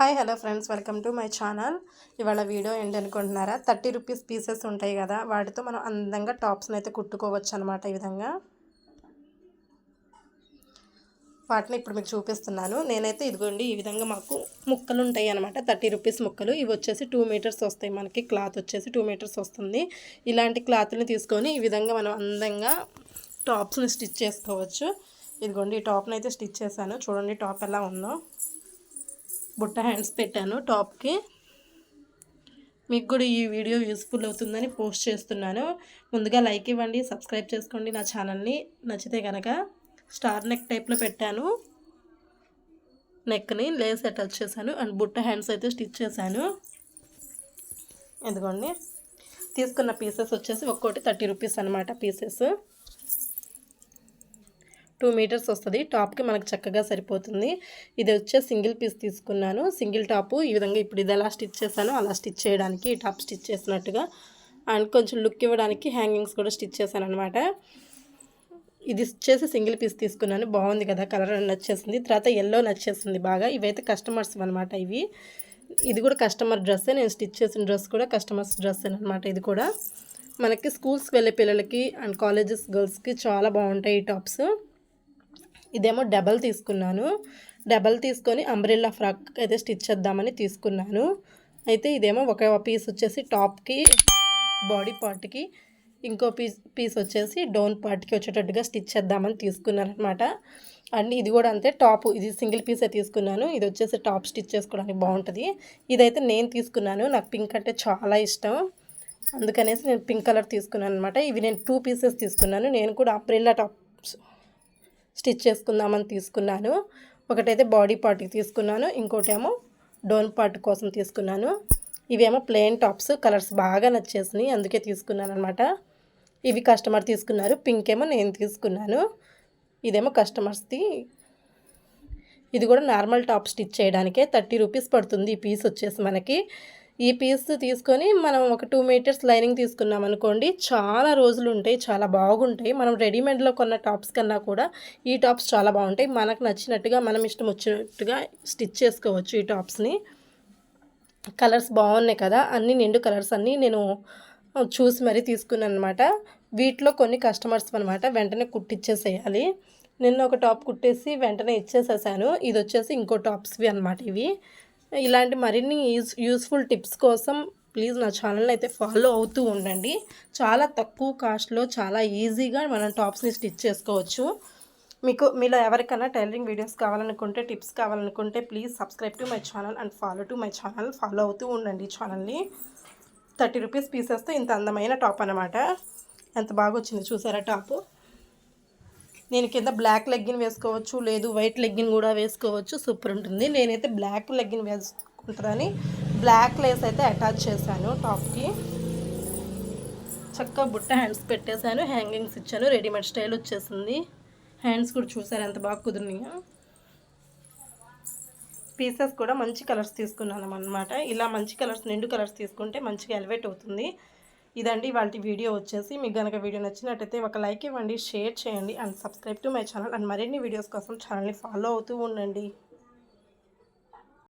Hi hello friends, welcome to my channel. ఇవాళ video ఏంటి అనుకుంటున్నారా? 30 రూపీస్ పీసెస్ ఉంటాయి కదా, వాటితో మనం అందంగా టాప్స్ని అయితే కుట్టుకోవచ్చు అనమాట. ఈ విధంగా వాటిని ఇప్పుడు మీకు చూపిస్తున్నాను. నేనైతే ఇదిగోండి, ఈ విధంగా మాకు ముక్కలు ఉంటాయి అనమాట. 30 రూపీస్ ముక్కలు. ఇవి వచ్చేసి 2 మీటర్స్ వస్తాయి. మనకి క్లాత్ వచ్చేసి 2 మీటర్స్ వస్తుంది. ఇలాంటి క్లాత్ని తీసుకొని ఈ విధంగా మనం అందంగా టాప్స్ని స్టిచ్ చేసుకోవచ్చు. ఇదిగోండి, ఈ టాప్ని అయితే స్టిచ్ చేశాను. చూడండి టాప్ ఎలా ఉందో. బుట్ట హ్యాండ్స్ పెట్టాను టాప్కి. మీకు కూడా ఈ వీడియో యూస్ఫుల్ అవుతుందని పోస్ట్ చేస్తున్నాను. ముందుగా లైక్ ఇవ్వండి, సబ్స్క్రైబ్ చేసుకోండి నా ఛానల్ని. నచ్చితే కనుక స్టార్ నెక్ టైప్లో పెట్టాను. నెక్ని లేస్ అటాచ్ చేశాను అండ్ బుట్ట హ్యాండ్స్ అయితే స్టిచ్ చేశాను. ఎందుకండి తీసుకున్న పీసెస్ వచ్చేసి ఒక్కోటి 30 రూపీస్ అనమాట. పీసెస్ 2 మీటర్స్ వస్తుంది. టాప్కి మనకు చక్కగా సరిపోతుంది. ఇది వచ్చే సింగిల్ పీస్ తీసుకున్నాను. సింగిల్ టాపు ఈ విధంగా ఇప్పుడు ఇది ఎలా స్టిచ్ చేశానో అలా స్టిచ్ చేయడానికి ఈ టాప్ స్టిచ్ చేసినట్టుగా అండ్ కొంచెం లుక్ ఇవ్వడానికి హ్యాంగింగ్స్ కూడా స్టిచ్ చేశాను అనమాట. ఇది వచ్చేసి సింగిల్ పీస్ తీసుకున్నాను. బాగుంది కదా, కలర్ నచ్చేసింది. తర్వాత ఎల్లో నచ్చేసింది బాగా. ఇవైతే కస్టమర్స్ అనమాట. ఇది కూడా కస్టమర్ డ్రెస్సే. నేను స్టిచ్ చేసిన డ్రెస్ కూడా కస్టమర్స్ డ్రెస్ అనమాట. ఇది కూడా మనకి స్కూల్స్కి వెళ్ళే పిల్లలకి అండ్ కాలేజెస్ గర్ల్స్కి చాలా బాగుంటాయి ఈ టాప్స్. ఇదేమో డబల్ తీసుకున్నాను. డబల్ తీసుకొని అంబ్రెల్లా ఫ్రాక్ అయితే స్టిచ్ చేద్దామని తీసుకున్నాను. అయితే ఇదేమో ఒక పీస్ వచ్చేసి టాప్కి బాడీ పార్ట్కి, ఇంకో పీస్ వచ్చేసి డౌన్ పార్ట్కి వచ్చేటట్టుగా స్టిచ్ చేద్దామని తీసుకున్నాను అనమాట. అండ్ ఇది కూడా అంతే. టాప్ ఇది సింగిల్ పీసే తీసుకున్నాను. ఇది వచ్చేసి టాప్ స్టిచ్ చేసుకోవడానికి బాగుంటుంది. ఇదైతే నేను తీసుకున్నాను. నాకు పింక్ అంటే చాలా ఇష్టం, అందుకనేసి నేను పింక్ కలర్ తీసుకున్నాను అనమాట. ఇవి నేను 2 పీసెస్ తీసుకున్నాను. నేను కూడా అంబ్రెల్లా టాప్ స్టిచ్ చేసుకుందామని తీసుకున్నాను. ఒకటైతే బాడీ పార్ట్కి తీసుకున్నాను, ఇంకోటేమో డౌన్ పార్ట్ కోసం తీసుకున్నాను. ఇవేమో ప్లెయిన్ టాప్స్. కలర్స్ బాగా నచ్చేసినాయి, అందుకే తీసుకున్నాను అనమాట. ఇవి కస్టమర్ తీసుకున్నారు. పింక్ ఏమో నేను తీసుకున్నాను. ఇదేమో కస్టమర్స్ది. ఇది కూడా నార్మల్ టాప్ స్టిచ్ చేయడానికే 30 రూపీస్ పడుతుంది ఈ పీస్ వచ్చేసి మనకి. ఈ పీస్ తీసుకొని మనం ఒక 2 మీటర్స్ లైనింగ్ తీసుకున్నాం అనుకోండి, చాలా రోజులు ఉంటాయి, చాలా బాగుంటాయి. మనం రెడీమేడ్లో కొన్న టాప్స్ కన్నా కూడా ఈ టాప్స్ చాలా బాగుంటాయి. మనకు నచ్చినట్టుగా మనం ఇష్టం వచ్చినట్టుగా స్టిచ్ చేసుకోవచ్చు ఈ టాప్స్ని. కలర్స్ బాగున్నాయి కదా, అన్ని నిండు కలర్స్ అన్నీ నేను చూసి మరీ తీసుకున్నాను అనమాట. వీటిలో కొన్ని కస్టమర్స్ అనమాట, వెంటనే కుట్టిచ్చేసేయాలి. నిన్న ఒక టాప్ కుట్టేసి వెంటనే ఇచ్చేసేసాను. ఇది వచ్చేసి ఇంకో టాప్స్వి అనమాట. ఇవి ఇలాంటి మరిన్ని యూస్ఫుల్ టిప్స్ కోసం ప్లీజ్ నా ఛానల్ని అయితే ఫాలో అవుతూ ఉండండి. చాలా తక్కువ కాస్ట్లో చాలా ఈజీగా మనం టాప్స్ని స్టిచ్ చేసుకోవచ్చు. మీలో ఎవరికైనా టైలరింగ్ వీడియోస్ కావాలనుకుంటే, టిప్స్ కావాలనుకుంటే please subscribe to my channel and follow to my channel. Follow అవుతూ ఉండండి ఛానల్ని. 30 రూపీస్ పీసెస్తో ఇంత అందమైన టాప్ అనమాట. ఎంత బాగా వచ్చింది చూసారా టాపు. నేను కింద బ్లాక్ లెగ్గిన్ వేసుకోవచ్చు, లేదు వైట్ లెగ్గిన్ కూడా వేసుకోవచ్చు. సూపర్ ఉంటుంది. నేనైతే బ్లాక్ లెగ్గిన్ వేసుకుంటానని బ్లాక్ లేస్ అయితే అటాచ్ చేశాను టాప్కి. చక్కగా బుట్ట హ్యాండ్స్ పెట్టేశాను, హ్యాంగింగ్స్ ఇచ్చాను. రెడీమేడ్ స్టైల్ వచ్చేసింది. హ్యాండ్స్ కూడా చూసారు ఎంత బాగా కుదిరినాయో. పీసెస్ కూడా మంచి కలర్స్ తీసుకున్నాను అనమాట. ఇలా మంచి కలర్స్, నిండు కలర్స్ తీసుకుంటే మంచిగా ఎలివేట్ అవుతుంది. ఇదండి వాళ్ళ వీడియో వచ్చేసి. మీకు కనుక వీడియో నచ్చినట్టయితే ఒక లైక్ ఇవ్వండి, షేర్ చేయండి and subscribe to my channel. And మరిన్ని వీడియోస్ కోసం ఛానల్ని ఫాలో అవుతూ ఉండండి.